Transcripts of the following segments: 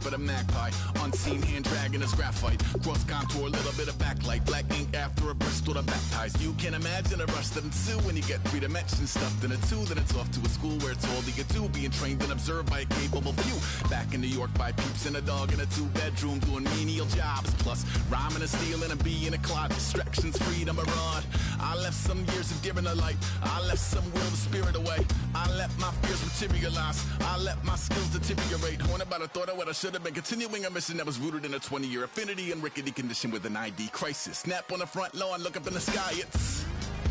of the magpie. Unseen hand dragging his graphite. Cross contour, little bit of backlight. Black ink after a Bristol to baptize. You can imagine a rush that ensue when you get 3 dimensions stuffed in a 2. Then it's off to a school where it's all you get to. Being trained and observed by a capable few. Back in New York by peeps and a dog in a 2-bedroom doing menial jobs. Plus rhyming and stealing and being a clot. Distractions, freedom, a rod. I left some years of giving a light. I left some will, the spirit away. I let my fears materialize. I let my skills deteriorate. Haunted by the thought of what I should have been. Continuing a mission that was rooted in a 20-year affinity and rickety condition with an ID crisis. Snap on the front lawn, look up in the sky. It's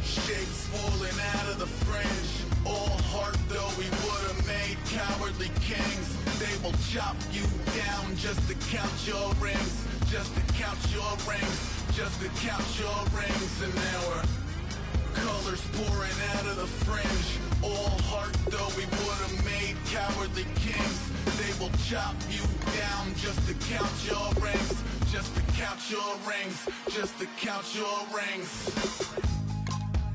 shapes falling out of the fringe. All heart though we would have made cowardly kings. They will chop you down just to count your rings. Just to count your rings. Just to count your rings. And now we're colors pouring out of the fringe. All heart though we would have made cowardly kings. They will chop you down just to count your rings. Just to count your rings. Just to count your rings.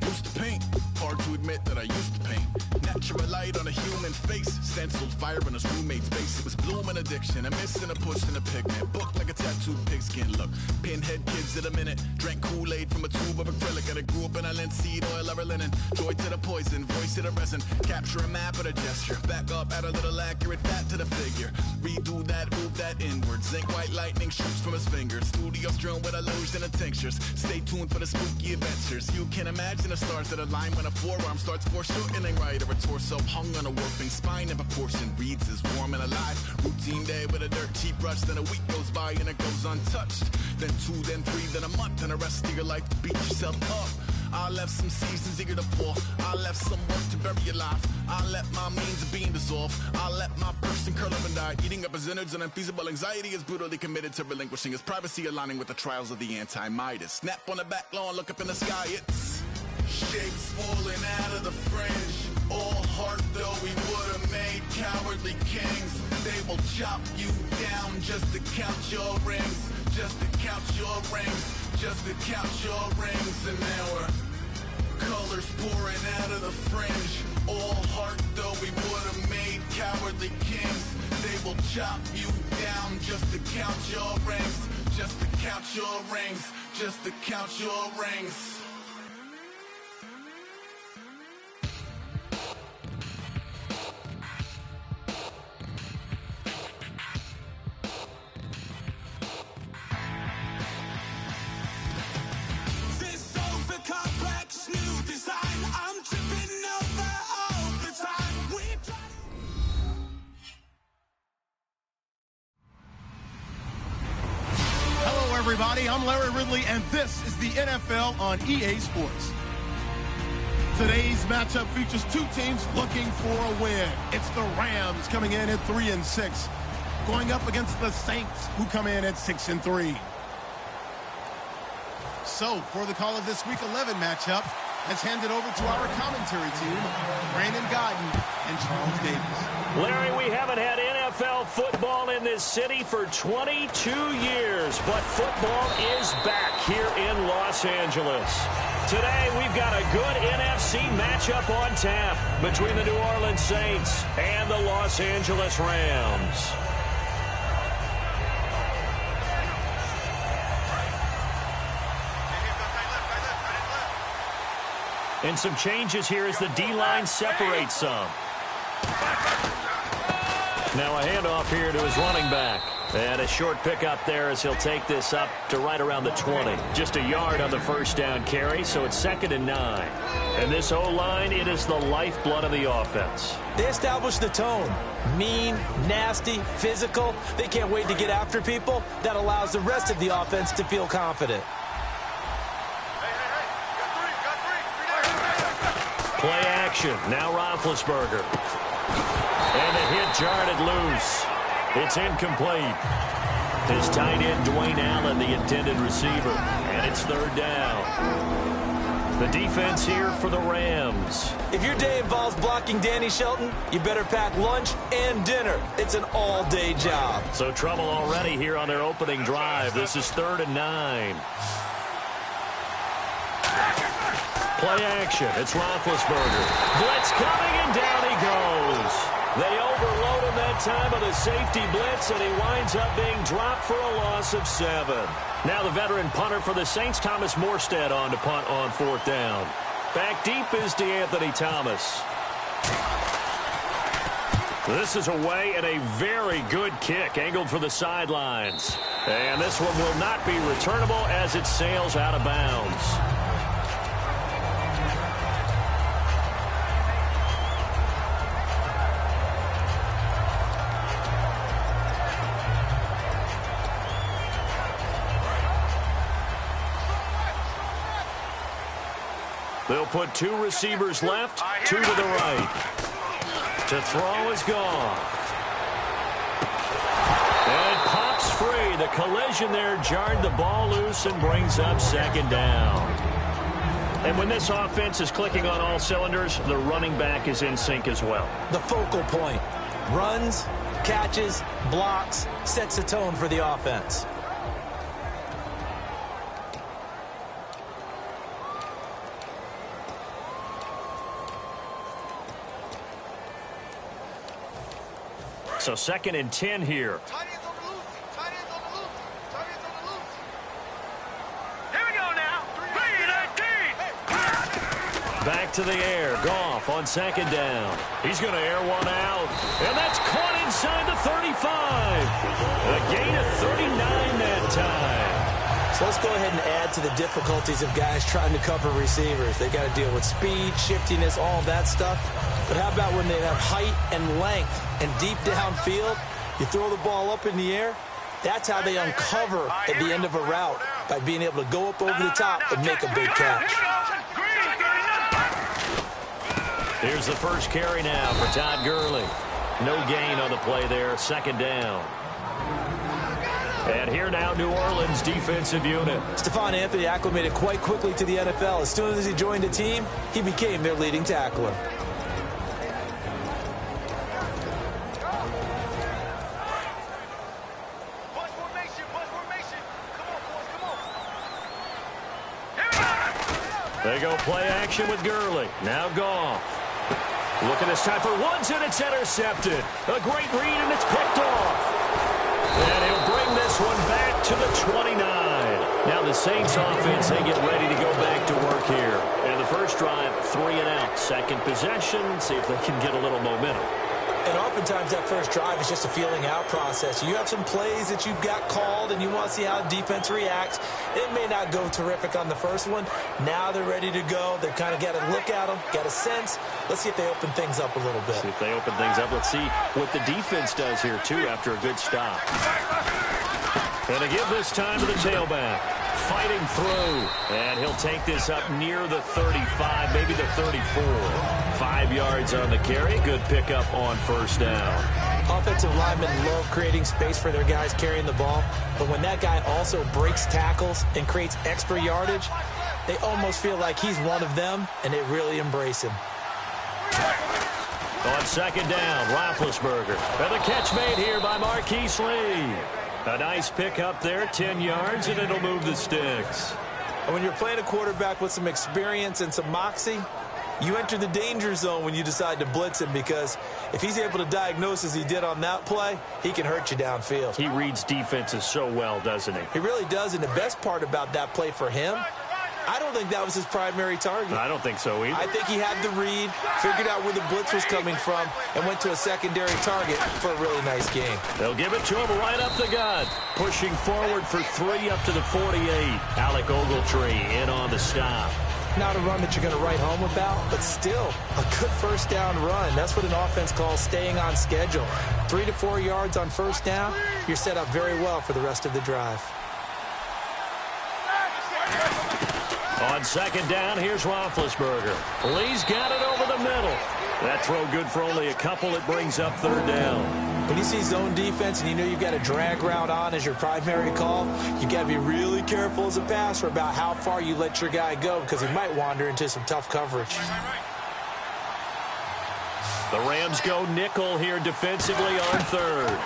Used to paint. Hard to admit that I used to paint. Natural light on a human face. Stenciled fire in his roommate's face. It was blooming addiction. A miss and a push and a pigment. Booked like a tattooed pigskin look. Pinhead kids in a minute. Drank Kool-Aid from a tube of acrylic. And I grew up in a linseed oil or a linen. Joy to the poison. Voice to the resin. Capture a map of a gesture. Back up, add a little accurate fat to the figure. Redo that, move that inward. Zinc white lightning shoots from his fingers. Studio strewn with illusion and tinctures. Stay tuned for the spooky adventures. You can imagine the stars that align when a forearm starts foreshortening right, or a torso hung on a warping spine in proportion. Reads as warm and alive. Routine day with a dirt cheap brush. Then a week goes by and it goes untouched. Then 2, then 3, then a month, and the rest of your life to beat yourself up. I left some seasons eager to fall. I left some work to bury alive. I let my means of being dissolved. I let my person curl up and die. Eating up his innards and unfeasible anxiety is brutally committed to relinquishing his privacy, aligning with the trials of the anti-Midas. Snap on the back lawn, look up in the sky. It's shapes falling out of the fringe. All heart though we would have made cowardly kings. They will chop you down just to count your rings. Just to count your rings. Just to count your rings. And now we're colors pouring out of the fringe. All heart though we would have made cowardly kings. They will chop you down just to count your rings. Just to count your rings. Just to count your rings. Everybody, I'm Larry Ridley, and this is the NFL on EA Sports. Today's matchup features 2 teams looking for a win. It's the Rams coming in at 3-6, going up against the Saints, who come in at 6-3. So, for the call of this Week 11 matchup, let's hand it over to our commentary team, Brandon Godden and Charles Davis. Larry, we haven't had NFL football in this city for 22 years, but football is back here in Los Angeles. Today, we've got a good NFC matchup on tap between the New Orleans Saints and the Los Angeles Rams. And some changes here as the D-line separates some. Now a handoff here to his running back. And a short pickup there as he'll take this up to right around the 20. Just a yard on the first down carry, so it's 2nd and 9. And this O-line, it is the lifeblood of the offense. They establish the tone. Mean, nasty, physical. They can't wait to get after people. That allows the rest of the offense to feel confident. Play action. Now Roethlisberger. And the hit jarred it loose. It's incomplete. His tight end, Dwayne Allen, the intended receiver. And it's 3rd down. The defense here for the Rams. If your day involves blocking Danny Shelton, you better pack lunch and dinner. It's an all-day job. So trouble already here on their opening drive. This is 3rd and 9. Play action. It's Roethlisberger. Blitz coming, and down he goes. They overload him, and time of the safety blitz, and he winds up being dropped for a loss of 7. Now the veteran punter for the Saints, Thomas Morstead, on to punt on 4th down. Back deep is DeAnthony Thomas. This is away and a very good kick, angled for the sidelines. And this one will not be returnable as it sails out of bounds. They'll put 2 receivers left, 2 to the right. To throw is gone. And it pops free. The collision there jarred the ball loose and brings up 2nd down. And when this offense is clicking on all cylinders, the running back is in sync as well. The focal point. Runs, catches, blocks, sets the tone for the offense. So 2nd and 10 here. Tight ends on the loose. Tight ends on the loose. Tight ends on the loose. Here we go now. 3-19. Back to the air. Goff on 2nd down. He's going to air one out. And that's caught inside the 35. A gain of 39 that time. So let's go ahead and add to the difficulties of guys trying to cover receivers. They got to deal with speed, shiftiness, all of that stuff. But how about when they have height and length and deep downfield? You throw the ball up in the air. That's how they uncover at the end of a route, by being able to go up over the top and make a big catch. Here's the first carry now for Todd Gurley. No gain on the play there, 2nd down. And here now, New Orleans defensive unit. Stephon Anthony acclimated quite quickly to the NFL. As soon as he joined the team, he became their leading tackler. Bunch formation. Bunch formation. Come on, boys. Come on. Here we go. They go play action with Gurley. Now Goff. Looking this time for Woods, and it's intercepted. A great read, and it's picked off. And he'll bring this one back to the 29. Now the Saints offense, they get ready to go back to work here. And the first drive, 3 and out. Second possession, see if they can get a little momentum. And oftentimes that first drive is just a feeling out process. You have some plays that you've got called and you want to see how the defense reacts. It may not go terrific on the first one. Now they're ready to go. They've kind of got to look at them, got a sense. Let's see if they open things up a little bit. See if they open things up. Let's see what the defense does here, too, after a good stop. And to give this time to the tailback. Fighting through. And he'll take this up near the 35, maybe the 34. 5 yards on the carry. Good pickup on first down. Offensive linemen love creating space for their guys carrying the ball. But when that guy also breaks tackles and creates extra yardage, they almost feel like he's one of them, and they really embrace him. On second down, Roethlisberger. And the catch made here by Marquise Lee. A nice pickup there, 10 yards, and it'll move the sticks. And when you're playing a quarterback with some experience and some moxie, you enter the danger zone when you decide to blitz him, because if he's able to diagnose as he did on that play, he can hurt you downfield. He reads defenses so well, doesn't he? He really does, and the best part about that play for him, I don't think that was his primary target. I don't think so either. I think he had the read, figured out where the blitz was coming from, and went to a secondary target for a really nice game. They'll give it to him right up the gut. Pushing forward for 3 up to the 48. Alec Ogletree in on the stop. Not a run that you're going to write home about, but still a good first down run. That's what an offense calls staying on schedule. 3 to 4 yards on first down, you're set up very well for the rest of the drive. On second down, here's Roethlisberger. Lee's got it over the middle. That throw good for only a couple. It brings up third down. When you see zone defense and you know you've got a drag route on as your primary call, you got to be really careful as a passer about how far you let your guy go, because he might wander into some tough coverage. The Rams go nickel here defensively on third.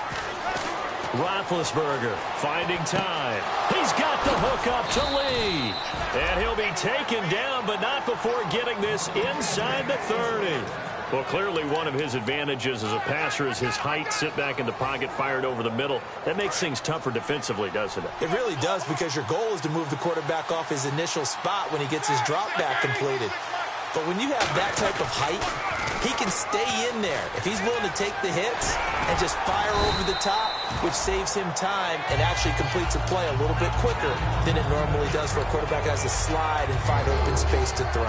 Roethlisberger finding time. He's got the hook up to Lee. And he'll be taken down, but not before getting this inside the 30. Well, clearly one of his advantages as a passer is his height. Sit back in the pocket, fired over the middle. That makes things tougher defensively, doesn't it? It really does, because your goal is to move the quarterback off his initial spot when he gets his drop back completed. But when you have that type of height, he can stay in there if he's willing to take the hits and just fire over the top, which saves him time and actually completes a play a little bit quicker than it normally does for a quarterback who has to slide and find open space to throw.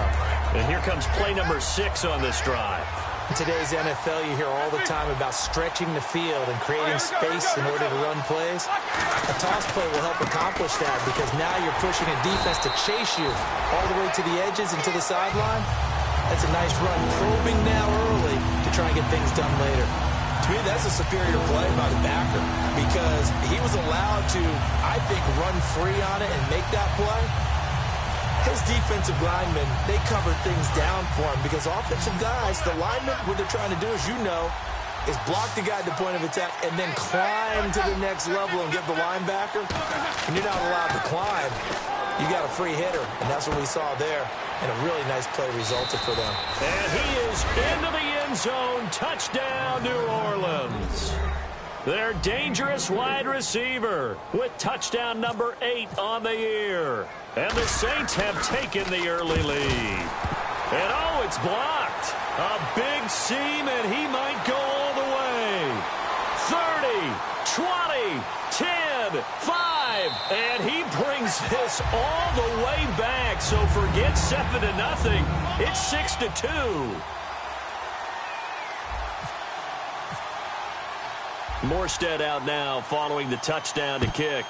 And here comes play number 6 on this drive. In today's NFL, you hear all the time about stretching the field and creating space in order to run plays. A toss play will help accomplish that, because now you're pushing a defense to chase you all the way to the edges and to the sideline. That's a nice run, probing now early to try and get things done later. To me, that's a superior play by the backer, because he was allowed to, I think, run free on it and make that play. His defensive linemen, they covered things down for him, because offensive guys, the linemen, what they're trying to do, as you know, is block the guy at the point of attack and then climb to the next level and give the linebacker. And you're not allowed to climb. You got a free hitter, and that's what we saw there. And a really nice play resulted for them. And he is into the end zone. Touchdown, New Orleans. Their dangerous wide receiver with touchdown number 8 on the year. And the Saints have taken the early lead. And oh, it's blocked. A big seam, and he might go all the way. 30, 20, 10, 5. And he brings this all the way back. So forget 7-0. It's 6-2. Morstead out now following the touchdown to kick.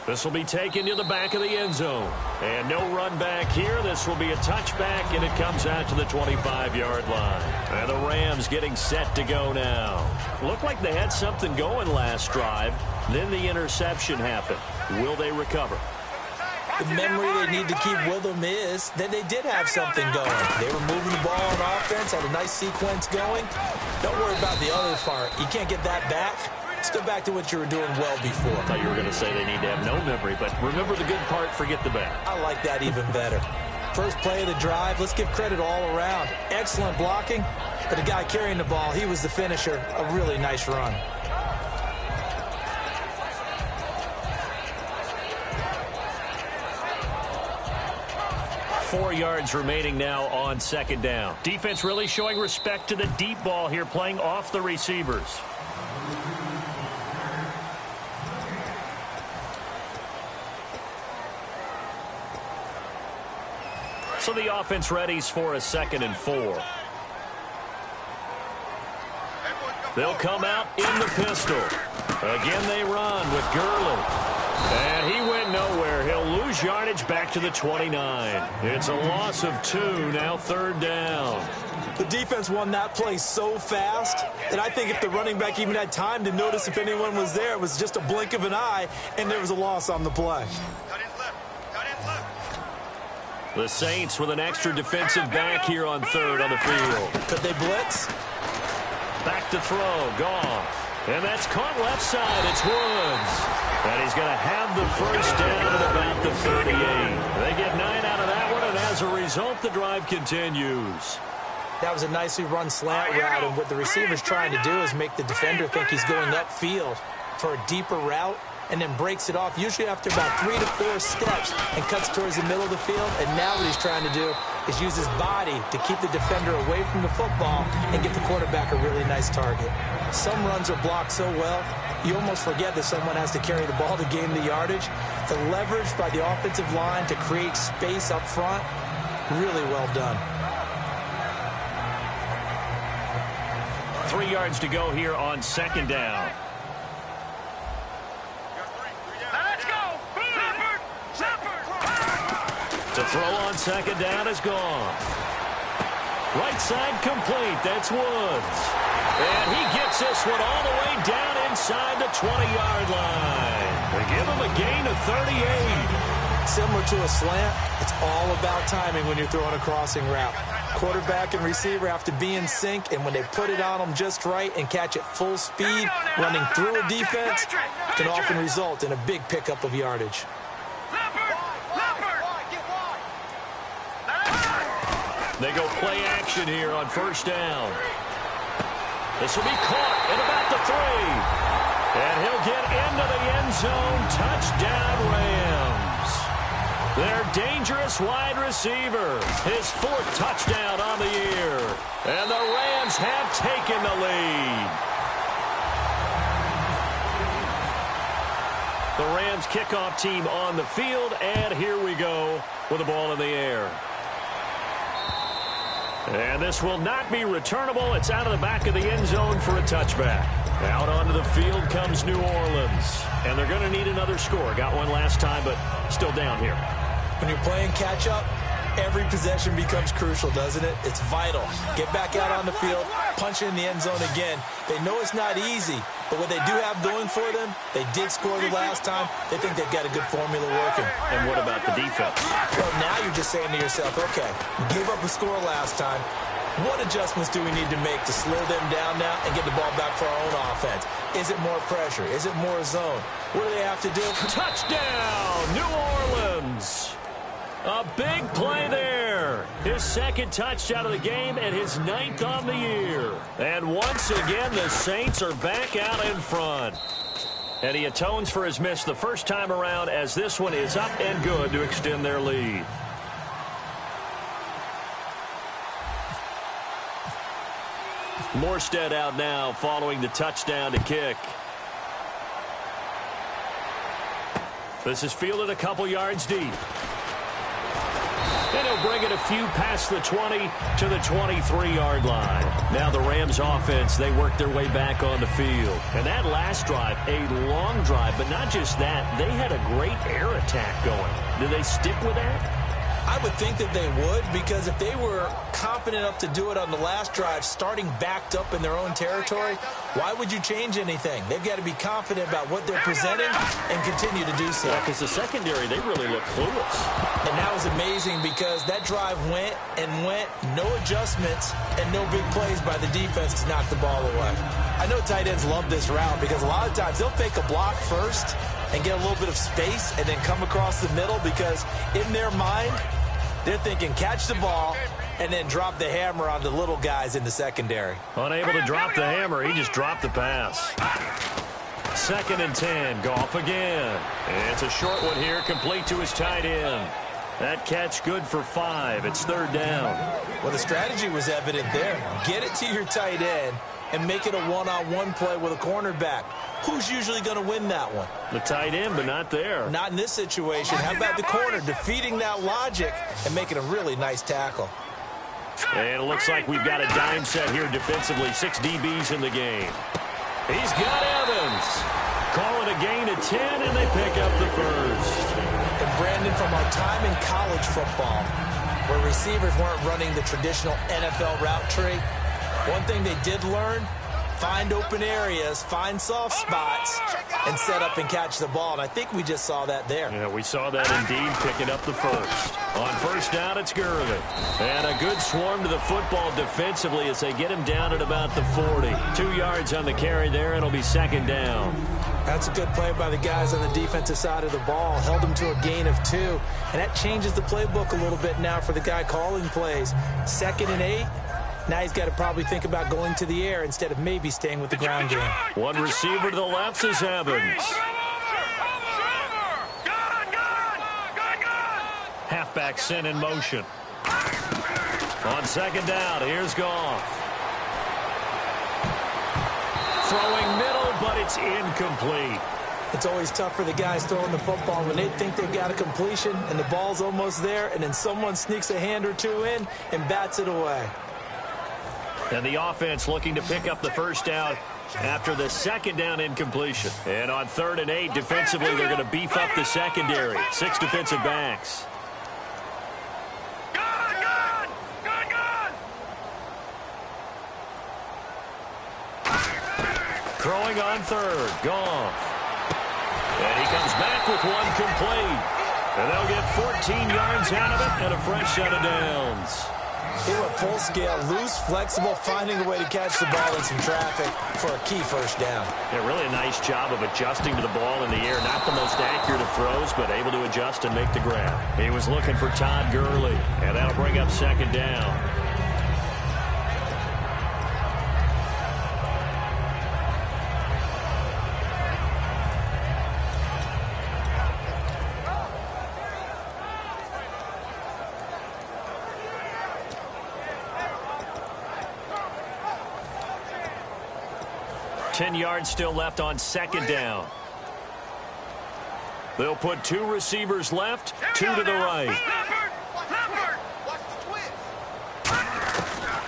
This will be taken to the back of the end zone. And no run back here. This will be a touchback, and it comes out to the 25-yard line. And the Rams getting set to go now. Looked like they had something going last drive. Then the interception happened. Will they recover? The memory they need to keep with them is that they did have something going. They were moving the ball on offense, had a nice sequence going. Don't worry about the other part. You can't get that back. Let's go back to what you were doing well before. I thought you were going to say they need to have no memory, but remember the good part, forget the bad. I like that even better. First play of the drive, let's give credit all around. Excellent blocking, but the guy carrying the ball, he was the finisher. A really nice run. .4 yards remaining now on second down. Defense really showing respect to the deep ball here, playing off the receivers. So the offense readies for a 2nd and 4. They'll come out in the pistol. Again they run with Gurley. And he went nowhere. He'll lose yardage back to the 29. It's a loss of 2, now 3rd down. The defense won that play so fast that I think if the running back even had time to notice if anyone was there, it was just a blink of an eye, and there was a loss on the play. The Saints with an extra defensive back here on 3rd on the field. Could they blitz? Back to throw, Goff. And that's caught left side. It's Woods. And he's going to have the first down at about the 38. They get 9 out of that one, and as a result, the drive continues. That was a nicely run slant route, and what the receiver's trying to do is make the defender think he's going upfield for a deeper route, and then breaks it off, usually after about 3 to 4 steps, and cuts towards the middle of the field. And now what he's trying to do is use his body to keep the defender away from the football and get the quarterback a really nice target. Some runs are blocked so well, you almost forget that someone has to carry the ball to gain the yardage. The leverage by the offensive line to create space up front, really well done. 3 yards to go here on 2nd down. Let's go! To throw on 2nd down is gone. Right side complete. That's Woods. And he gets this one all the way down inside the 20-yard line. They give him a gain of 38. Similar to a slant, it's all about timing when you're throwing a crossing route. Quarterback and receiver have to be in sync, and when they put it on them just right and catch it full speed, running through a defense can often result in a big pickup of yardage. They go play action here on first down. This will be caught at about the 3. And he'll get into the end zone. Touchdown, Rams. Their dangerous wide receiver. His 4th touchdown on the year. And the Rams have taken the lead. The Rams kickoff team on the field. And here we go with the ball in the air. And this will not be returnable. It's out of the back of the end zone for a touchback. Out onto the field comes New Orleans. And they're going to need another score. Got one last time, but still down here. When you're playing catch-up, every possession becomes crucial, doesn't it? It's vital. Get back out on the field, punch in the end zone again. They know it's not easy, but what they do have going for them, they did score the last time. They think they've got a good formula working. And what about the defense? Well, now you're just saying to yourself, okay, we gave up a score last time. What adjustments do we need to make to slow them down now and get the ball back for our own offense? Is it more pressure? Is it more zone? What do they have to do? Touchdown, New Orleans. A big play there. His 2nd touchdown of the game and his 9th on the year. And once again, the Saints are back out in front. And he atones for his miss the first time around as this one is up and good to extend their lead. Morstead out now following the touchdown to kick. This is fielded a couple yards deep. And he'll bring it a few past the 20 to the 23-yard line. Now the Rams offense, they work their way back on the field. And that last drive, a long drive, but not just that, they had a great air attack going. Do they stick with that? I would think that they would, because if they were confident enough to do it on the last drive, starting backed up in their own territory, why would you change anything? They've got to be confident about what they're presenting and continue to do so. Yeah, because the secondary, they really look clueless. And that was amazing because that drive went and went, no adjustments and no big plays by the defense to knock the ball away. I know tight ends love this route because a lot of times they'll fake a block first and get a little bit of space and then come across the middle because in their mind, they're thinking catch the ball and then drop the hammer on the little guys in the secondary. Unable to drop the hammer, he just dropped the pass. 2nd and 10, Goff again. And it's a short one here, complete to his tight end. That catch good for 5. It's 3rd down. Well, the strategy was evident there. Get it to your tight end and make it a one-on-one play with a cornerback. Who's usually going to win that one? The tight end, but not there. Not in this situation. How about the corner defeating that logic and making a really nice tackle? And it looks like we've got a dime set here defensively. 6 DBs in the game. He's got Evans. Call it a gain of 10, and they pick up the first. And Brandon, from our time in college football, where receivers weren't running the traditional NFL route tree, one thing they did learn, find open areas, find soft spots, and set up and catch the ball. And I think we just saw that there. Yeah, we saw that indeed, picking up the first. On first down, it's Gurley. And a good swarm to the football defensively as they get him down at about the 40. 2 yards on the carry there, and it'll be 2nd down. That's a good play by the guys on the defensive side of the ball. Held them to a gain of 2. And that changes the playbook a little bit now for the guy calling plays. 2nd and 8. Now he's got to probably think about going to the air instead of maybe staying with the ground game. One receiver to the left is Evans. Halfback sent in motion. On 2nd down, here's Goff. Throwing middle, but it's incomplete. It's always tough for the guys throwing the football when they think they've got a completion and the ball's almost there, and then someone sneaks a hand or 2 in and bats it away. And the offense looking to pick up the first down after the 2nd down incompletion. And on 3rd and 8, defensively, they're going to beef up the secondary. 6 defensive backs. Throwing on 3rd, Goff. And he comes back with one complete. And they'll get 14 yards out of it and a fresh set of downs. He went full scale, loose, flexible, finding a way to catch the ball in some traffic for a key first down. Yeah, really a nice job of adjusting to the ball in the air. Not the most accurate of throws, but able to adjust and make the grab. He was looking for Todd Gurley, and that'll bring up second down. Ten yards still left on second down. They'll put two receivers left, two to the right.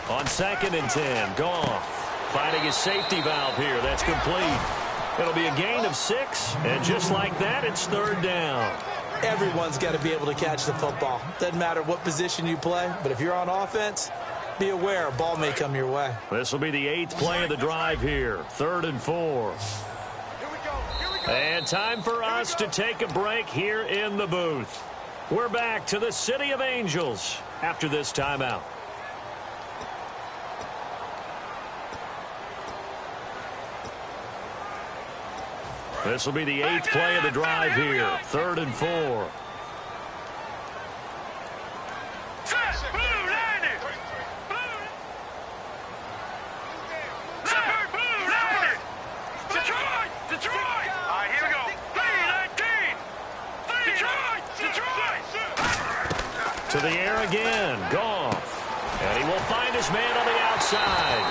On second and 10, Goff finding his safety valve here. That's complete. It'll be a gain of 6, and just like that, it's third down. Everyone's got to be able to catch the football. Doesn't matter what position you play, but if you're on offense, be aware a ball may come your way. This will be the 8th play of the drive here. 3rd and 4. And time for us to take a break here in the booth. We're back to the City of Angels after this timeout. This will be the 8th play of the drive here. 3rd and 4. To the air again, Goff. And he will find his man on the outside.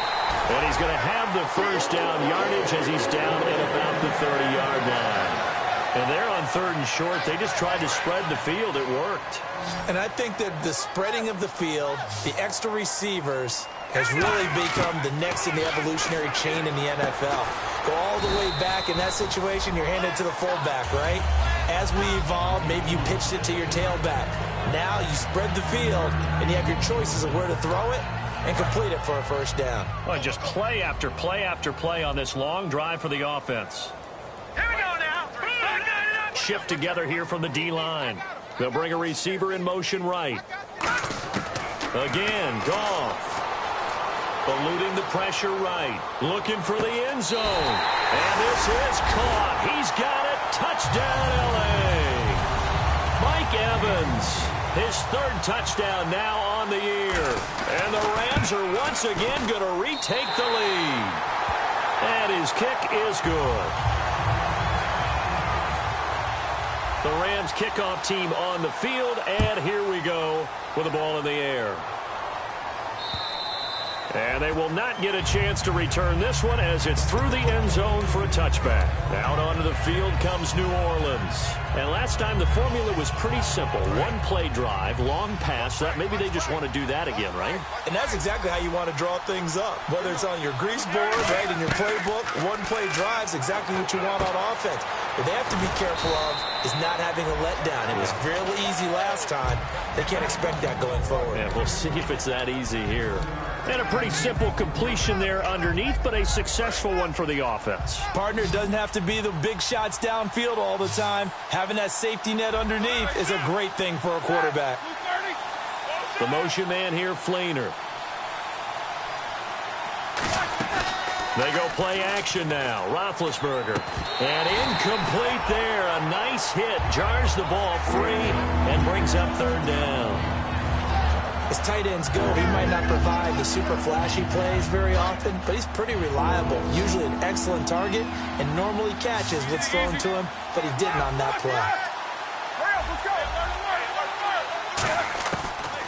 And he's going to have the first down yardage as he's down at about the 30-yard line. And they're on 3rd and short. They just tried to spread the field. It worked. And I think that the spreading of the field, the extra receivers, has really become the next in the evolutionary chain in the NFL. Go all the way back. In that situation, you're handed to the fullback, right? As we evolve, maybe you pitched it to your tailback. Now you spread the field, and you have your choices of where to throw it and complete it for a first down. Well, just play after play after play on this long drive for the offense. Here we go now. Shift together here from the D-line. They'll bring a receiver in motion right. Again, Goff. Eluding the pressure right. Looking for the end zone. And this is caught. He's got it. Touchdown, L.A. Mike Evans. His 3rd touchdown now on the year. And the Rams are once again going to retake the lead. And his kick is good. The Rams kickoff team on the field. And here we go with the ball in the air. And they will not get a chance to return this one as it's through the end zone for a touchback. Out onto the field comes New Orleans. And last time the formula was pretty simple. One play drive, long pass. That maybe they just want to do that again, right? And that's exactly how you want to draw things up. Whether it's on your grease board, right, in your playbook, one play drive is exactly what you want on offense. What they have to be careful of is not having a letdown. It was really easy last time. They can't expect that going forward. Yeah, we'll see if it's that easy here. And a pretty simple completion there underneath, but a successful one for the offense. Partner, doesn't have to be the big shots downfield all the time. Having that safety net underneath is a great thing for a quarterback. The motion man here, Flainer. They go play action now. Roethlisberger. And incomplete there. A nice hit. Jars the ball free and brings up 3rd down. As tight ends go, he might not provide the super flashy plays very often, but he's pretty reliable. Usually an excellent target and normally catches what's thrown to him, but he didn't on that play.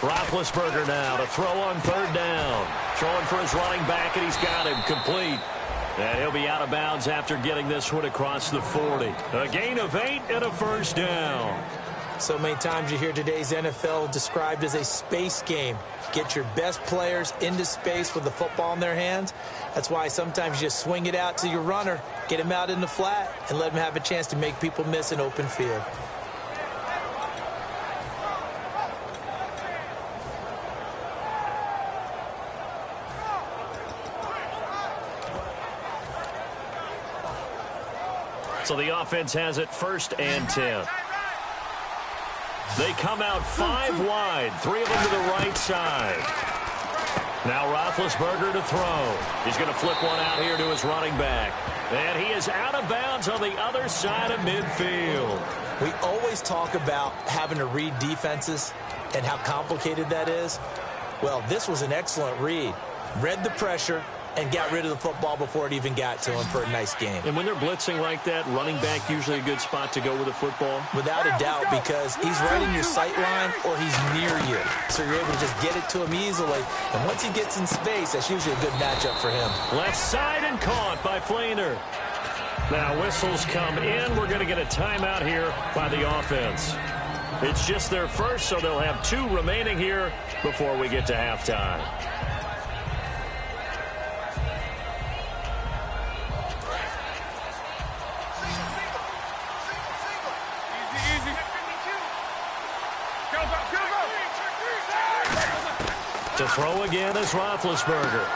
Roethlisberger now to throw on 3rd down. Throwing for his running back, and he's got him complete. And he'll be out of bounds after getting this one across the 40. A gain of 8 and a first down. So many times you hear today's NFL described as a space game. Get your best players into space with the football in their hands. That's why sometimes you just swing it out to your runner, get him out in the flat, and let him have a chance to make people miss an open field. So the offense has it 1st and 10. They come out 5 wide, 3 of them to the right side. Now Roethlisberger to throw. He's going to flip one out here to his running back. And he is out of bounds on the other side of midfield. We always talk about having to read defenses and how complicated that is. Well, this was an excellent read. Read the pressure and got rid of the football before it even got to him for a nice game. And when they're blitzing like that, running back usually a good spot to go with the football? Without a doubt, because he's right in your sight line or he's near you. So you're able to just get it to him easily. And once he gets in space, that's usually a good matchup for him. Left side and caught by Flainer. Now whistles come in. We're going to get a timeout here by the offense. It's just their first, so they'll have 2 remaining here before we get to halftime. To throw again is Roethlisberger.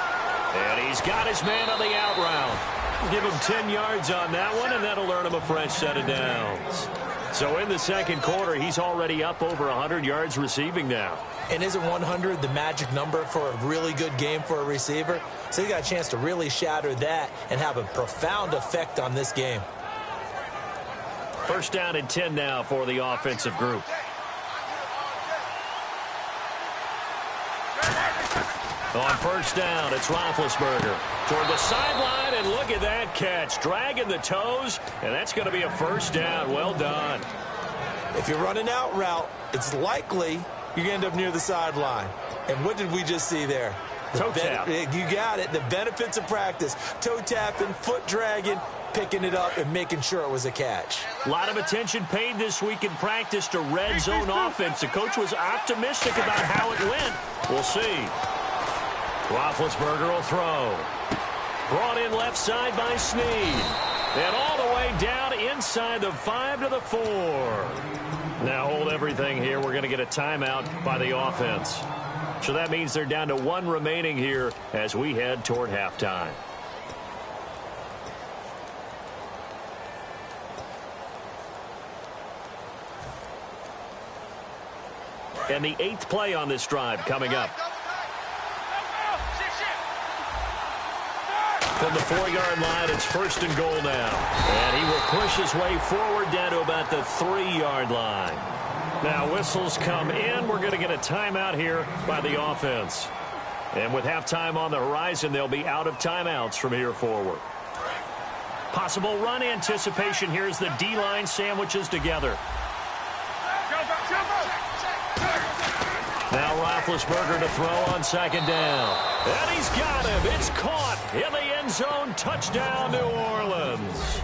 And he's got his man on the out route. Give him 10 yards on that one, and that'll earn him a fresh set of downs. So in the second quarter, he's already up over 100 yards receiving now. And isn't 100 the magic number for a really good game for a receiver? So he got a chance to really shatter that and have a profound effect on this game. First down and 10 now for the offensive group. On first down, it's Roethlisberger toward the sideline, and look at that catch. Dragging the toes, and that's going to be a first down. Well done. If you're running out route, it's likely you're going to end up near the sideline. And what did we just see there? Toe tap. You got it. The benefits of practice. Toe tapping, foot dragging, picking it up, and making sure it was a catch. A lot of attention paid this week in practice to red zone offense. The coach was optimistic about how it went. We'll see. Roethlisberger will throw. Brought in left side by Snead. And all the way down inside the 5 to the 4. Now hold everything here. We're going to get a timeout by the offense. So that means they're down to 1 remaining here as we head toward halftime. And the 8th play on this drive coming up. From the 4-yard line, it's first and goal now. And he will push his way forward down to about the 3-yard line. Now whistles come in. We're going to get a timeout here by the offense. And with halftime on the horizon, they'll be out of timeouts from here forward. Possible run anticipation here as the D-line sandwiches together. Now Roethlisberger to throw on second down. And he's got him. It's caught in the end zone. Touchdown, New Orleans.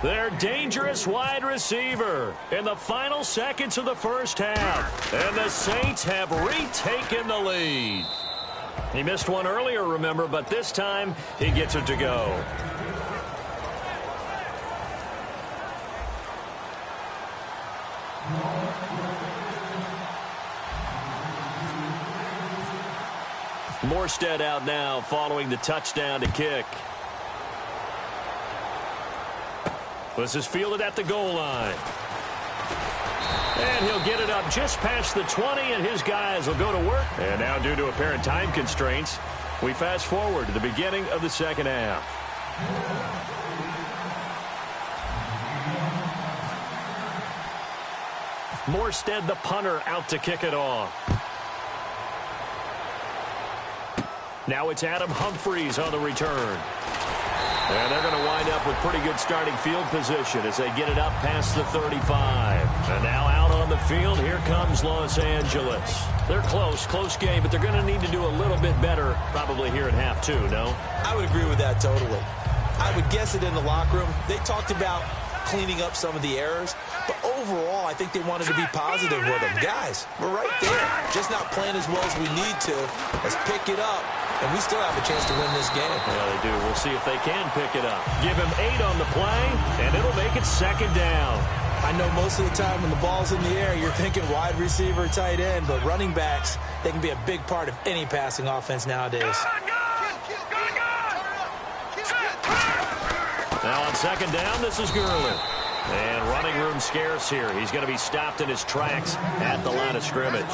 Their dangerous wide receiver in the final seconds of the first half. And the Saints have retaken the lead. He missed one earlier, remember, but this time he gets it to go. Morstead out now following the touchdown to kick. This is fielded at the goal line. And he'll get it up just past the 20, and his guys will go to work. And now, due to apparent time constraints, we fast forward to the beginning of the second half. Morstead, the punter, out to kick it off. Now it's Adam Humphries on the return. And they're going to wind up with pretty good starting field position as they get it up past the 35. And now out on the field, here comes Los Angeles. They're close game, but they're going to need to do a little bit better probably here in half 2, no? I would agree with that totally. I would guess it in the locker room. They talked about cleaning up some of the errors, but overall, I think they wanted to be positive with them. Guys, we're right there. Just not playing as well as we need to. Let's pick it up, and we still have a chance to win this game. Yeah, they do. We'll see if they can pick it up. Give him 8 on the play, and it'll make it second down. I know most of the time when the ball's in the air, you're thinking wide receiver, tight end, but running backs, they can be a big part of any passing offense nowadays. Now on second down, this is Gurley. And running room scarce here. He's going to be stopped in his tracks at the line of scrimmage.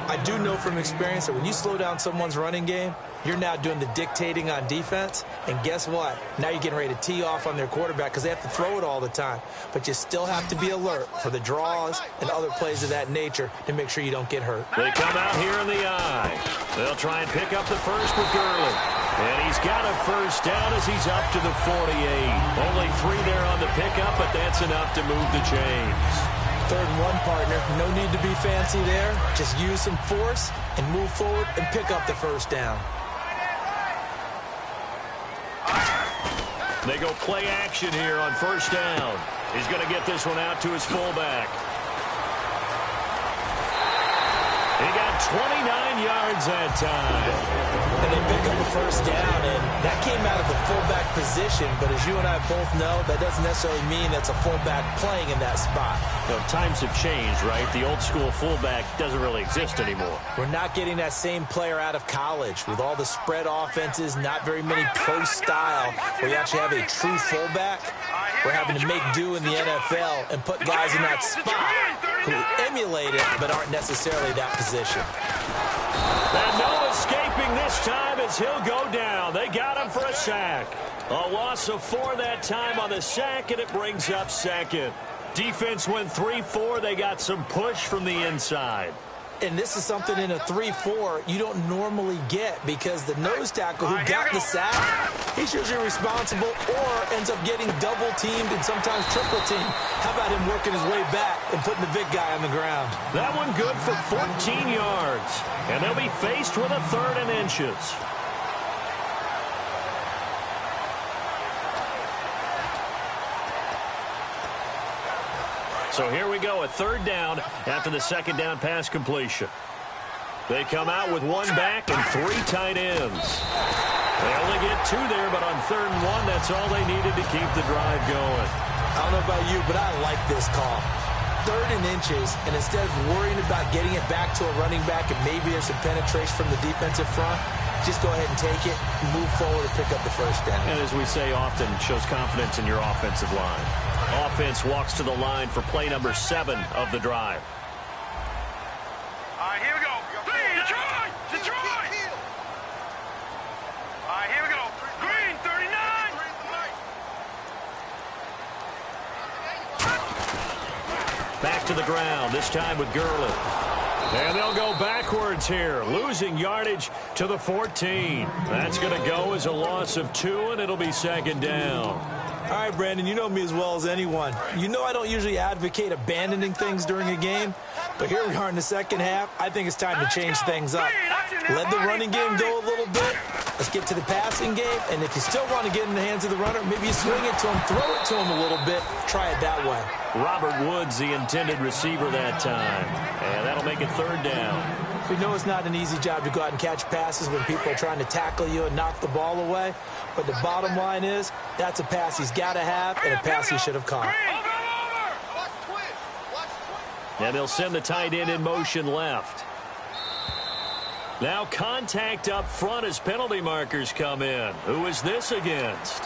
I do know from experience that when you slow down someone's running game, you're now doing the dictating on defense. And guess what? Now you're getting ready to tee off on their quarterback because they have to throw it all the time. But you still have to be alert for the draws and other plays of that nature to make sure you don't get hurt. They come out here in the eye. They'll try and pick up the first with Gurley. And he's got a first down as he's up to the 48. Only 3 there on the pickup, but that's enough to move the chains. 3rd and 1, partner. No need to be fancy there. Just use some force and move forward and pick up the first down. They go play action here on first down. He's going to get this one out to his fullback. He got 29 yards that time. And they pick up a first down, and that came out of the fullback position. But as you and I both know, that doesn't necessarily mean that's a fullback playing in that spot. Well, times have changed, right? The old school fullback doesn't really exist anymore. We're not getting that same player out of college with all the spread offenses, not very many pro style, where you actually have a true fullback. We're having to make do in the NFL and put guys in that spot who emulate it but aren't necessarily that position. And no escaping this time as he'll go down. They got him for a sack. A loss of 4 that time on the sack, and it brings up 2nd. Defense went 3-4. They got some push from the inside. And this is something in a 3-4 you don't normally get because the nose tackle who got the sack, he's usually responsible or ends up getting double-teamed and sometimes triple-teamed. How about him working his way back and putting the big guy on the ground? That one good for 14 yards. And they'll be faced with a 3rd and inches. So here we go, a 3rd down after the 2nd down pass completion. They come out with 1 back and 3 tight ends. They only get 2 there, but on 3rd and 1, that's all they needed to keep the drive going. I don't know about you, but I like this call. 3rd and inches, and instead of worrying about getting it back to a running back and maybe there's some penetration from the defensive front, just go ahead and take it, move forward, and pick up the first down. And as we say often, shows confidence in your offensive line. Offense walks to the line for play number 7 of the drive. All right, here we go. Detroit! Detroit! All right, here we go. Green, 39. Back to the ground, this time with Gurley. And they'll go backwards here, losing yardage to the 14. That's going to go as a loss of 2, and it'll be 2nd down. All right, Brandon, you know me as well as anyone. You know I don't usually advocate abandoning things during a game, but here we are in the 2nd half. I think it's time to change things up. Let the running game go a little bit. Let's get to the passing game, and if you still want to get in the hands of the runner, maybe you swing it to him, throw it to him a little bit, try it that way. Robert Woods, the intended receiver that time, and that'll make it 3rd down. We know it's not an easy job to go out and catch passes when people are trying to tackle you and knock the ball away. But the bottom line is, that's a pass he's got to have and a pass he should have caught. And they'll send the tight end in motion left. Now contact up front as penalty markers come in. Who is this against?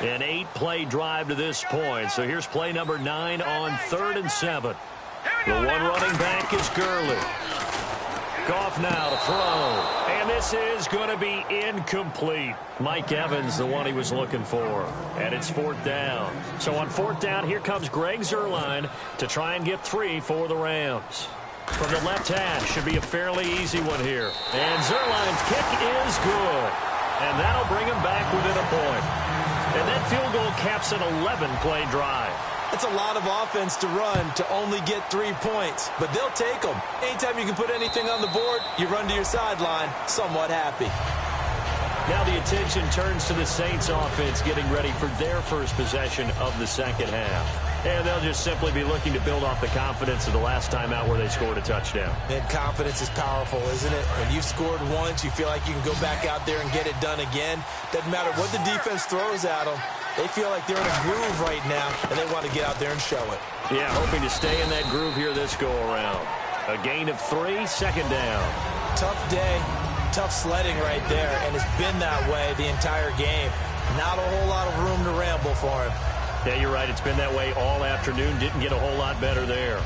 An 8-play drive to this point. So here's play number 9 on 3rd and 7. The one running back is Gurley. Goff now to throw. And this is going to be incomplete. Mike Evans, the one he was looking for. And it's 4th down. So on 4th down, here comes Greg Zuerlein to try and get 3 for the Rams. From the left hash, should be a fairly easy one here. And Zuerlein's kick is good. And that'll bring him back within a point. And that field goal caps an 11-play drive. It's a lot of offense to run to only get 3 points, but they'll take them. Anytime you can put anything on the board, you run to your sideline somewhat happy. Now the attention turns to the Saints offense getting ready for their first possession of the 2nd half. And they'll just simply be looking to build off the confidence of the last time out where they scored a touchdown. And confidence is powerful, isn't it? When you've scored once, you feel like you can go back out there and get it done again. Doesn't matter what the defense throws at them. They feel like they're in a groove right now, and they want to get out there and show it. Yeah, hoping to stay in that groove here this go-around. A gain of 3, 2nd down. Tough day. Tough sledding right there, and it's been that way the entire game. Not a whole lot of room to ramble for him. Yeah, you're right. It's been that way all afternoon. Didn't get a whole lot better there.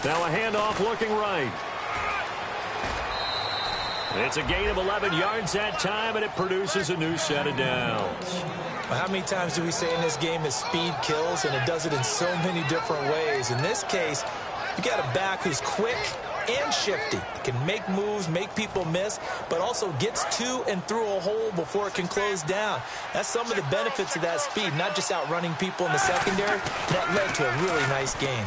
Now a handoff looking right. It's a gain of 11 yards that time, and it produces a new set of downs. Well, how many times do we say in this game that speed kills, and it does it in so many different ways? In this case, you got a back who's quick and shifty, can make moves, make people miss, but also gets to and through a hole before it can close down. That's some of the benefits of that speed, not just outrunning people in the secondary. That led to a really nice game.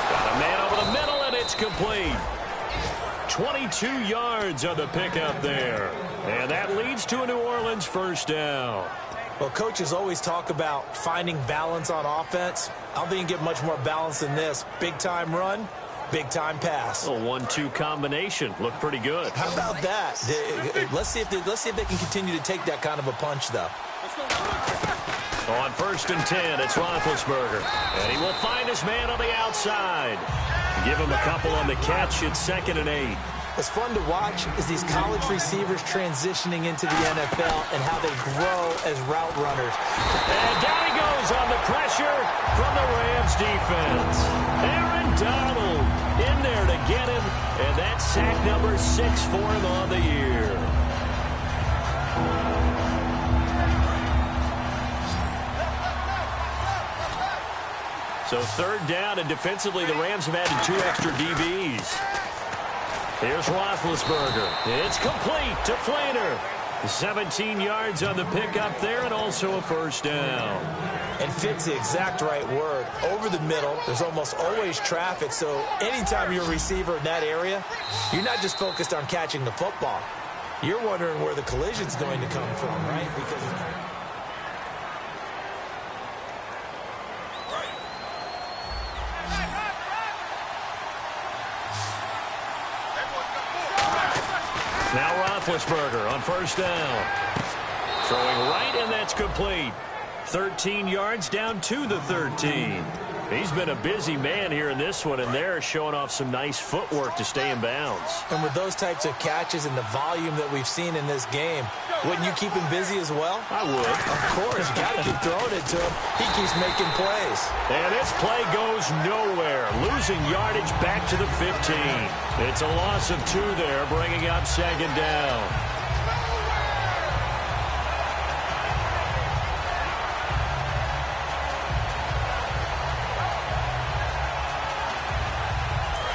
Got a man over the middle, and it's complete. 22 yards on the pickup there. And that leads to a New Orleans first down. Well, coaches always talk about finding balance on offense. I don't think you can get much more balance than this. Big-time run, big-time pass. A 1-2 combination. Looked pretty good. How about that? Let's see if they can continue to take that kind of a punch, though. On 1st and 10, it's Roethlisberger. And he will find his man on the outside. Give him a couple on the catch. It's 2nd and 8. What's fun to watch is these college receivers transitioning into the NFL and how they grow as route runners. And down he goes on the pressure from the Rams defense. Aaron Donald in there to get him. And that's sack number 6 for him on the year. So 3rd down, and defensively the Rams have added 2 extra DBs. Here's Roethlisberger. It's complete to Flainer. 17 yards on the pickup there, and also a first down. And fit's the exact right word. Over the middle, there's almost always traffic, so anytime you're a receiver in that area, you're not just focused on catching the football. You're wondering where the collision's going to come from, right? Because now Roethlisberger on first down. Throwing right, and that's complete. 13 yards down to the 13. He's been a busy man here in this one, and they're showing off some nice footwork to stay in bounds. And with those types of catches and the volume that we've seen in this game, wouldn't you keep him busy as well? I would. Of course. You got to keep throwing it to him. He keeps making plays. And this play goes nowhere. Losing yardage back to the 15. It's a loss of 2 there, bringing up 2nd down.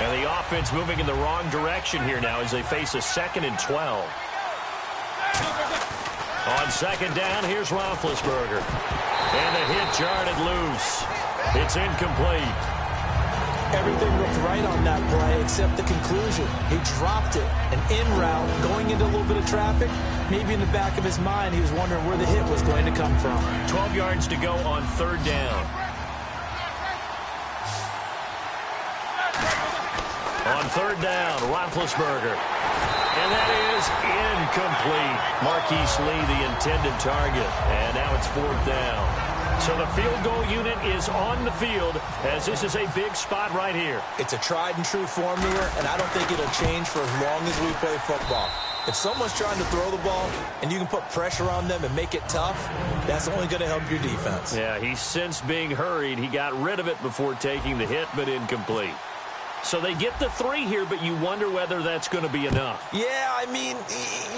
And the offense moving in the wrong direction here now as they face a 2nd and 12. On 2nd down, here's Roethlisberger. And the hit jarred loose. It's incomplete. Everything looked right on that play except the conclusion. He dropped it. An in route, going into a little bit of traffic. Maybe in the back of his mind, he was wondering where the hit was going to come from. 12 yards to go on 3rd down. On 3rd down, Roethlisberger. And that is incomplete. Marquise Lee, the intended target. And now it's 4th down. So the field goal unit is on the field as this is a big spot right here. It's a tried and true formula, and I don't think it'll change for as long as we play football. If someone's trying to throw the ball and you can put pressure on them and make it tough, that's only going to help your defense. Yeah, he's since being hurried. He got rid of it before taking the hit, but incomplete. So they get the 3 here, but you wonder whether that's going to be enough. Yeah, I mean,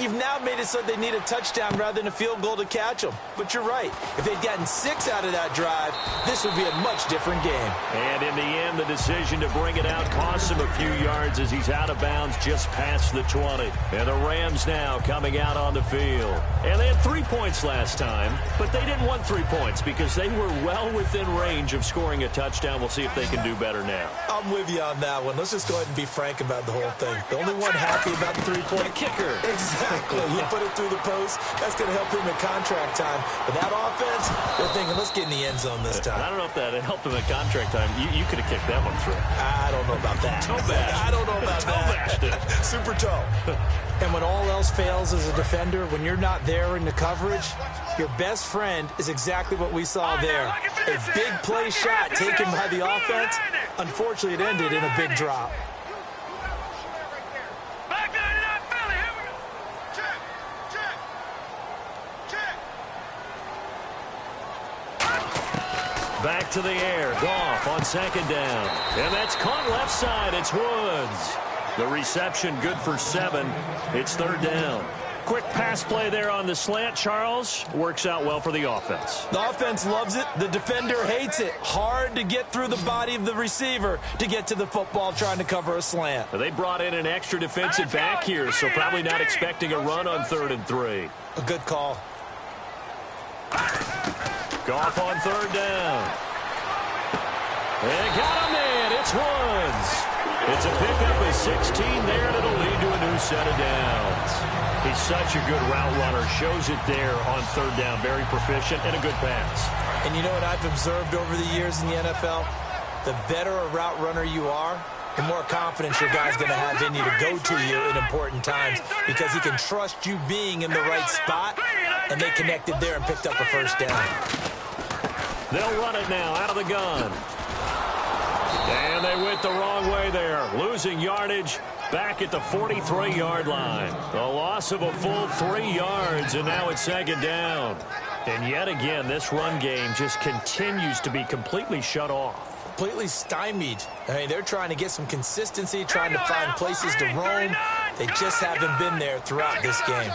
you've now made it so they need a touchdown rather than a field goal to catch them. But you're right. If they'd gotten 6 out of that drive, this would be a much different game. And in the end, the decision to bring it out costs him a few yards as he's out of bounds just past the 20. And the Rams now coming out on the field. And they had 3 points last time, but they didn't want 3 points because they were well within range of scoring a touchdown. We'll see if they can do better now. I'm with you on that one. Let's just go ahead and be frank about the whole thing. The only one happy about the 3-point kicker. Exactly. You put it through the post. That's going to help him in contract time. But that offense, they're thinking, let's get in the end zone this time. I don't know if that helped him in contract time. You could have kicked that one through. I don't know about that. Toe bashed. I don't know about that. Super toe. And when all else fails as a defender, when you're not there in the coverage, your best friend is exactly what we saw there. A big play shot taken by the offense. Unfortunately, it ended in a big drop. Back to the air. Goff on second down. And that's caught left side. It's Woods. The reception good for 7. It's third down. Quick pass play there on the slant, Charles. Works out well for the offense. The offense loves it. The defender hates it. Hard to get through the body of the receiver to get to the football trying to cover a slant. They brought in an extra defensive back here, so probably not expecting a run on 3rd and 3. A good call. Goff on third down. And got him in. It's Woods. It's a pickup of 16 there, and it'll lead to a new set of downs. He's such a good route runner. Shows it there on third down. Very proficient and a good pass. And you know what I've observed over the years in the NFL? The better a route runner you are, the more confidence your guy's going to have in you to go to you in important times because he can trust you being in the right spot, and they connected there and picked up a first down. They'll run it now out of the gun. And they went the wrong way there, losing yardage back at the 43-yard line. The loss of a full 3 yards, and now it's second down. And yet again, this run game just continues to be completely shut off. Completely stymied. I mean, they're trying to get some consistency, trying to find places to roam. They just haven't been there throughout this game.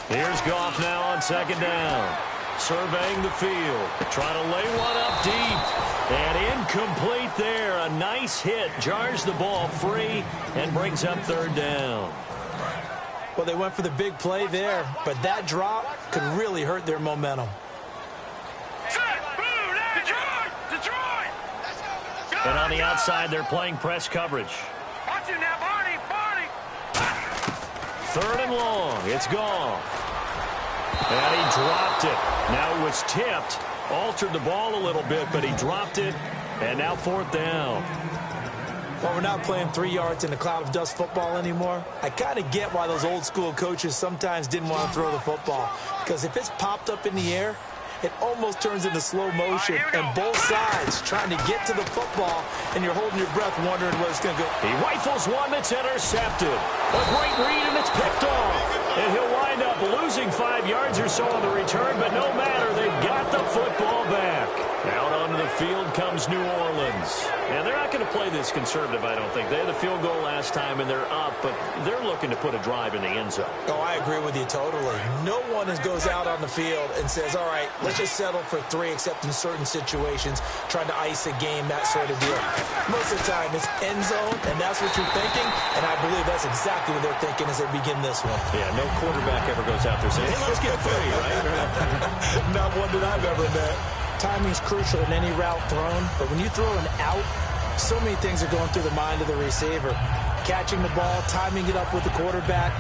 Here's Goff now on second down. Surveying the field. Trying to lay one up deep. And incomplete there. A nice hit. Jars the ball free and brings up third down. Well, they went for the big play there, but that drop could really hurt their momentum. And on the outside, they're playing press coverage. Third and long. It's Goff. And he dropped it. Now it was tipped. Altered the ball a little bit, but he dropped it. And now fourth down. Well, we're not playing 3 yards in a cloud of dust football anymore. I kind of get why those old school coaches sometimes didn't want to throw the football. Because if it's popped up in the air, it almost turns into slow motion. And both sides trying to get to the football, and you're holding your breath wondering where it's going to go. He rifles one that's intercepted. A great read, and it's picked off. And he'll wind up losing 5 yards or so on the return, but no matter, they've got the football back. Out onto the field comes New Orleans. And they're not going to play this conservative, I don't think. They had the field goal last time, and they're up, but they're looking to put a drive in the end zone. Oh, I agree with you totally. No one goes out on the field and says, all right, let's just settle for 3, except in certain situations, trying to ice a game, that sort of deal. Most of the time, it's end zone, and that's what you're thinking, and I believe that's exactly what they're thinking as they begin this one. Yeah, no quarterback ever goes out there saying, hey, let's get free, right? Not one that I've ever met. Timing's crucial in any route thrown, but when you throw an out, so many things are going through the mind of the receiver. Catching the ball, timing it up with the quarterback.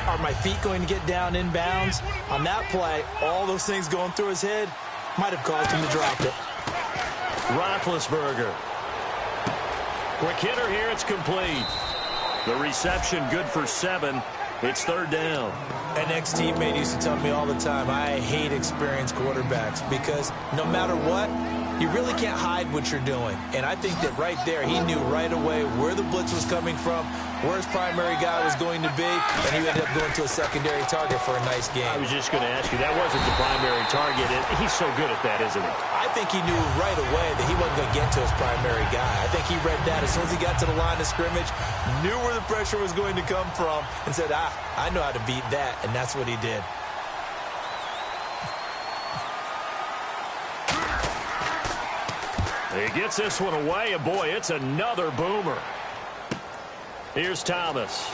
Are my feet going to get down inbounds? On that play, all those things going through his head might have caused him to drop it. Roethlisberger. Quick hitter here, it's complete. The reception good for 7. It's third down. An ex-teammate used to tell me all the time, I hate experienced quarterbacks because no matter what, you really can't hide what you're doing. And I think that right there, he knew right away where the blitz was coming from, where his primary guy was going to be, and he ended up going to a secondary target for a nice game. I was just going to ask you, that wasn't the primary target, and he's so good at that, isn't he? I think he knew right away that he wasn't going to get to his primary guy. I think he read that as soon as he got to the line of scrimmage, knew where the pressure was going to come from, and said, I know how to beat that, and that's what he did. He gets this one away, and boy, it's another boomer. Here's Thomas.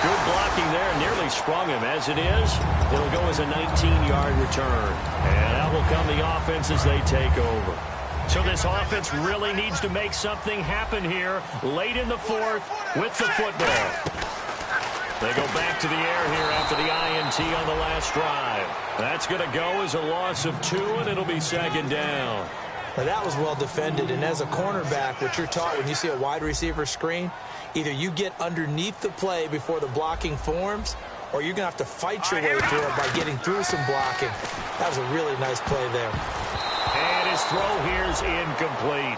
Good blocking there, nearly sprung him. As it is, it'll go as a 19-yard return. And out will come the offense as they take over. So this offense really needs to make something happen here late in the fourth with the football. They go back to the air here after the INT on the last drive. That's going to go as a loss of 2, and it'll be second down. Now, that was well defended, and as a cornerback, what you're taught when you see a wide receiver screen, either you get underneath the play before the blocking forms, or you're going to have to fight your way through it by getting through some blocking. That was a really nice play there. And his throw here is incomplete.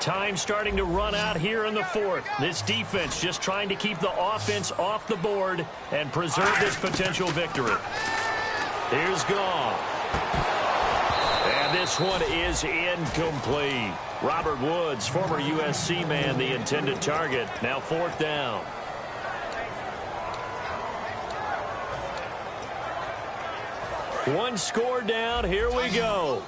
Time starting to run out here in the fourth. This defense just trying to keep the offense off the board and preserve this potential victory. Here's Goff. And this one is incomplete. Robert Woods, former USC man, the intended target. Now fourth down. One score down. Here we go.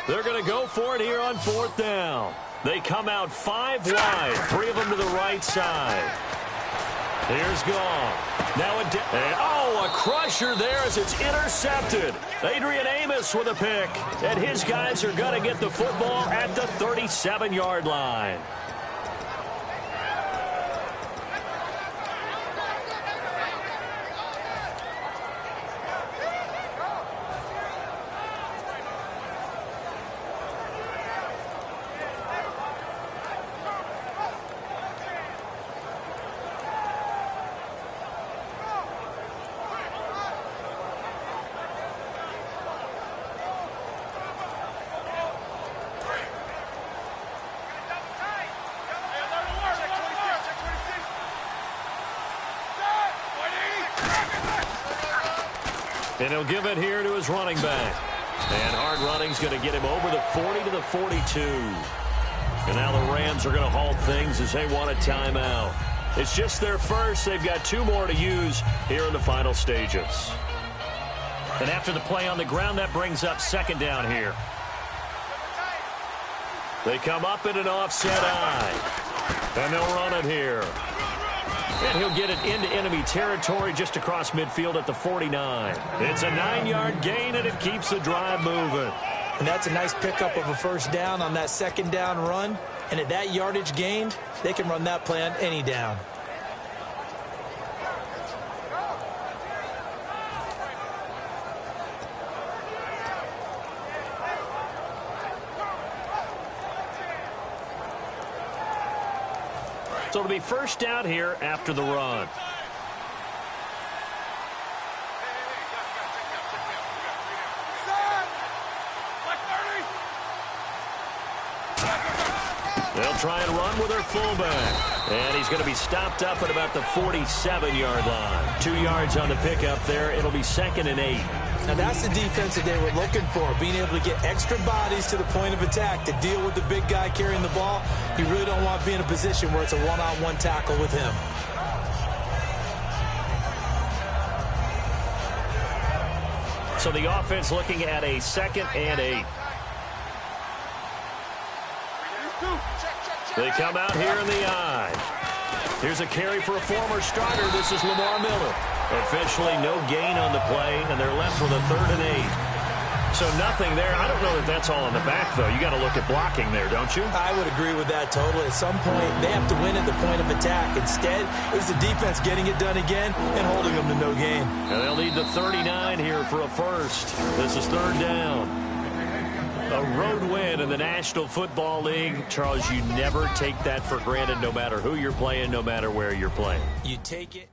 They're going to go for it here on fourth down. They come out 5 wide, 3 of them to the right side. Here's Goff. Now a crusher there as it's intercepted. Adrian Amos with a pick, and his guys are going to get the football at the 37-yard line. And he'll give it here to his running back. And hard running's going to get him over the 40 to the 42. And now the Rams are going to halt things as they want a timeout. It's just their first. They've got 2 more to use here in the final stages. And after the play on the ground, that brings up second down here. They come up in an offset eye. And they'll run it here. And he'll get it into enemy territory just across midfield at the 49. It's a 9-yard gain, and it keeps the drive moving. And that's a nice pickup of a first down on that second down run. And at that yardage gained, they can run that play on any down. So it'll be first down here after the run. They'll try and run with their fullback. And he's going to be stopped up at about the 47-yard line. 2 yards on the pickup there. It'll be 2nd and 8. Now that's the defense that they were looking for, being able to get extra bodies to the point of attack to deal with the big guy carrying the ball. You really don't want to be in a position where it's a one-on-one tackle with him. So the offense looking at a 2nd and 8. They come out here in the eye. Here's a carry for a former starter. This is Lamar Miller. Officially no gain on the play, and they're left with a 3rd and 8. So nothing there. I don't know that that's all in the back, though. You got to look at blocking there, don't you? I would agree with that totally. At some point, they have to win at the point of attack. Instead, it was the defense getting it done again and holding them to no gain. And they'll need the 39 here for a first. This is 3rd down. A road win in the National Football League. Charles, you never take that for granted, no matter who you're playing, no matter where you're playing. You take it.